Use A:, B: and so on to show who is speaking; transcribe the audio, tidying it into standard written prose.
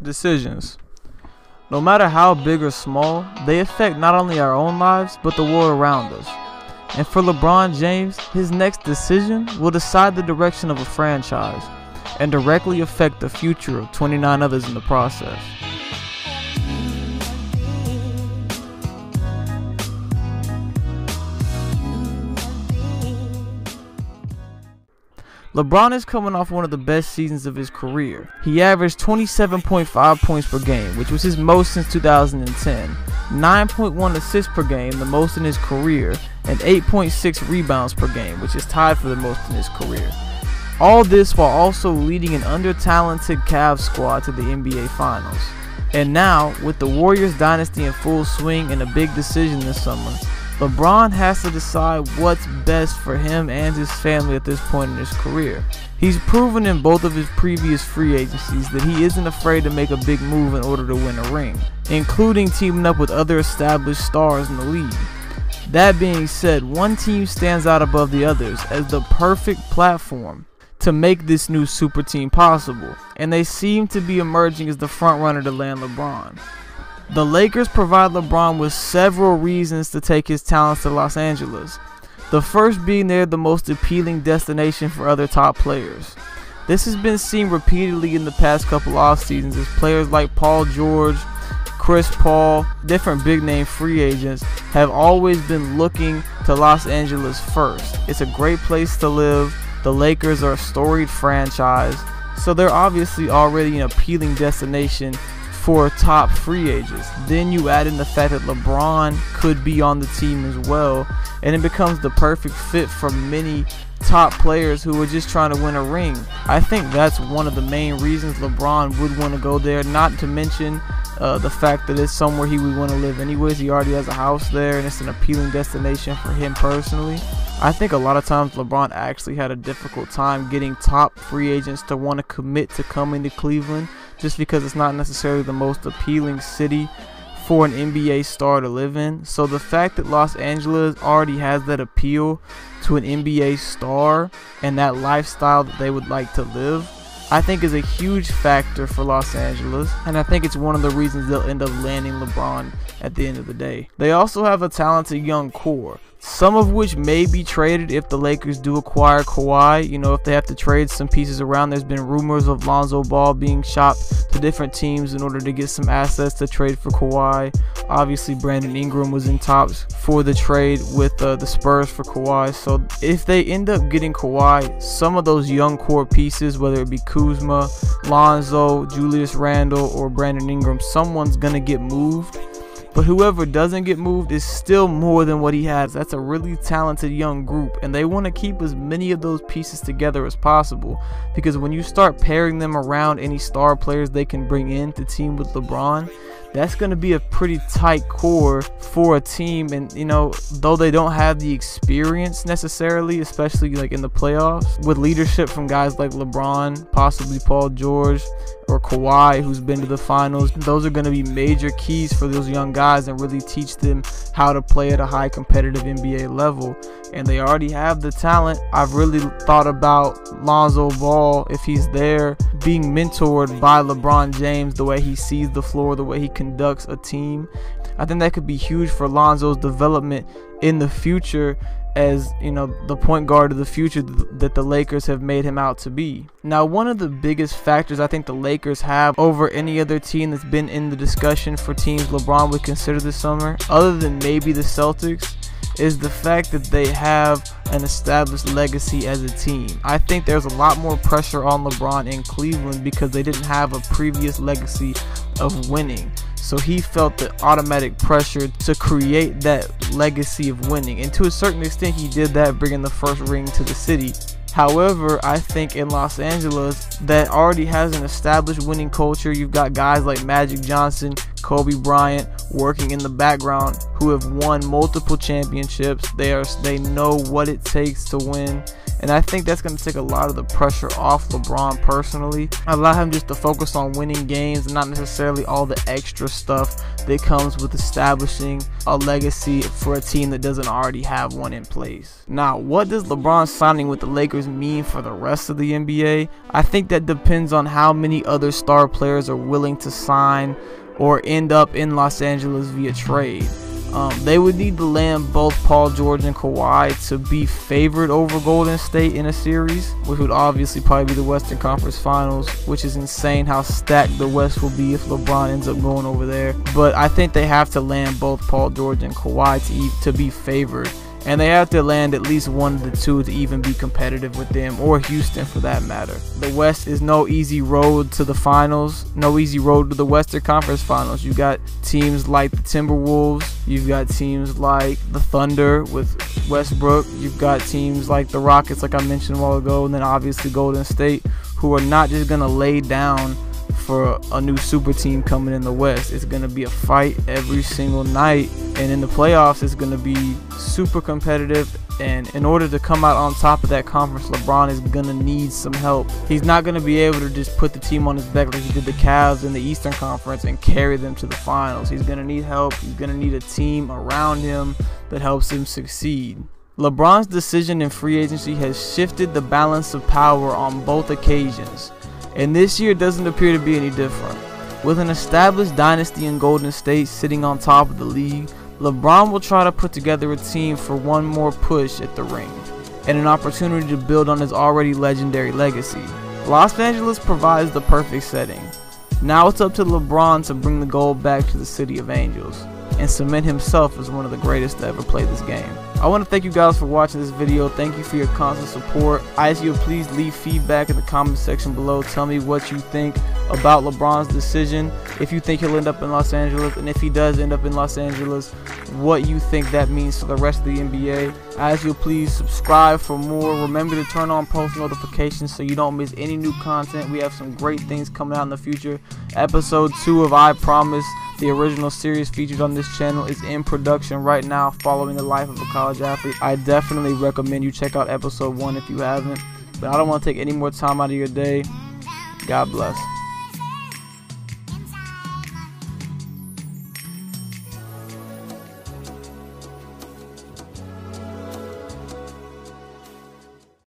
A: Decisions. No matter how big or small, they affect not only our own lives, but the world around us. And for LeBron James, his next decision will decide the direction of a franchise and directly affect the future of 29 others in the process. LeBron is coming off one of the best seasons of his career. He averaged 27.5 points per game, which was his most since 2010, 9.1 assists per game, the most in his career, and 8.6 rebounds per game, which is tied for the most in his career. All this while also leading an under-talented Cavs squad to the NBA Finals. And now, with the Warriors dynasty in full swing and a big decision this summer, LeBron has to decide what's best for him and his family at this point in his career. He's proven in both of his previous free agencies that he isn't afraid to make a big move in order to win a ring, including teaming up with other established stars in the league. That being said, one team stands out above the others as the perfect platform to make this new super team possible, and they seem to be emerging as the front runner to land LeBron. The Lakers provide LeBron with several reasons to take his talents to Los Angeles. The first being they're the most appealing destination for other top players. This has been seen repeatedly in the past couple off seasons as players like Paul George, Chris Paul, different big name free agents have always been looking to Los Angeles first. It's a great place to live. The Lakers are a storied franchise, so they're obviously already an appealing destination for top free agents. Then you add in the fact that LeBron could be on the team as well, and it becomes the perfect fit for many top players who are just trying to win a ring. I think that's one of the main reasons LeBron would want to go there, not to mention the fact that it's somewhere he would want to live anyways. He already has a house there and it's an appealing destination for him personally. I think a lot of times LeBron actually had a difficult time getting top free agents to want to commit to coming to Cleveland, just because it's not necessarily the most appealing city for an NBA star to live in. So the fact that Los Angeles already has that appeal to an NBA star and that lifestyle that they would like to live, I think is a huge factor for Los Angeles, and I think it's one of the reasons they'll end up landing LeBron at the end of the day. They also have a talented young core, some of which may be traded if the Lakers do acquire Kawhi. You know, if they have to trade some pieces around. There's been rumors of Lonzo Ball being shopped to different teams in order to get some assets to trade for Kawhi. Obviously, Brandon Ingram was in talks for the trade with the Spurs for Kawhi. So if they end up getting Kawhi, some of those young core pieces, whether it be Kuzma, Lonzo, Julius Randle, or Brandon Ingram, someone's going to get moved. But whoever doesn't get moved is still more than what he has. That's a really talented young group, and they want to keep as many of those pieces together as possible, because when you start pairing them around any star players they can bring in to team with LeBron, that's going to be a pretty tight core for a team. And you know, though they don't have the experience necessarily, especially like in the playoffs, with leadership from guys like LeBron, possibly Paul George, or Kawhi, who's been to the finals, those are going to be major keys for those young guys and really teach them how to play at a high competitive NBA level. And they already have the talent. I've really thought about Lonzo Ball, if he's there, being mentored by LeBron James, the way he sees the floor, the way he conducts a team. I think that could be huge for Lonzo's development in the future, as you know, the point guard of the future that the Lakers have made him out to be. Now, one of the biggest factors I think the Lakers have over any other team that's been in the discussion for teams LeBron would consider this summer, other than maybe the Celtics, is the fact that they have an established legacy as a team. I think there's a lot more pressure on LeBron in Cleveland because they didn't have a previous legacy of winning. So he felt the automatic pressure to create that legacy of winning. And to a certain extent, he did that, bringing the first ring to the city. However, I think in Los Angeles, that already has an established winning culture. You've got guys like Magic Johnson, Kobe Bryant working in the background, who have won multiple championships. They know what it takes to win. And I think that's going to take a lot of the pressure off LeBron personally. Allow him just to focus on winning games and not necessarily all the extra stuff that comes with establishing a legacy for a team that doesn't already have one in place. Now, what does LeBron signing with the Lakers mean for the rest of the NBA? I think that depends on how many other star players are willing to sign or end up in Los Angeles via trade. They would need to land both Paul George and Kawhi to be favored over Golden State in a series, which would obviously probably be the Western Conference Finals, which is insane how stacked the West will be if LeBron ends up going over there. But I think they have to land both Paul George and Kawhi to be favored. And they have to land at least one of the two to even be competitive with them, or Houston for that matter. The West is no easy road to the finals, no easy road to the Western Conference Finals. You got teams like the Timberwolves, you've got teams like the Thunder with Westbrook, you've got teams like the Rockets, like I mentioned a while ago, and then obviously Golden State, who are not just going to lay down for a new super team coming in the West. It's going to be a fight every single night, and in the playoffs it's going to be super competitive. And in order to come out on top of that conference, LeBron is going to need some help. He's not going to be able to just put the team on his back like he did the Cavs in the Eastern Conference and carry them to the finals. He's going to need help. He's going to need a team around him that helps him succeed. LeBron's decision in free agency has shifted the balance of power on both occasions, and this year doesn't appear to be any different. With an established dynasty in Golden State sitting on top of the league, LeBron will try to put together a team for one more push at the ring and an opportunity to build on his already legendary legacy. Los Angeles provides the perfect setting. Now it's up to LeBron to bring the gold back to the City of Angels and cement himself as one of the greatest to ever play this game. I want to thank you guys for watching this video. Thank you for your constant support. I ask you to please leave feedback in the comment section below. Tell me what you think about LeBron's decision, if you think he'll end up in Los Angeles, and if he does end up in Los Angeles, what you think that means for the rest of the NBA. I ask you to please subscribe for more. Remember to turn on post notifications so you don't miss any new content. We have some great things coming out in the future. Episode 2 of I Promise, the original series featured on this channel, is in production right now, following the life of a college athlete. I definitely recommend you check out episode 1 if you haven't. But I don't want to take any more time out of your day. God bless.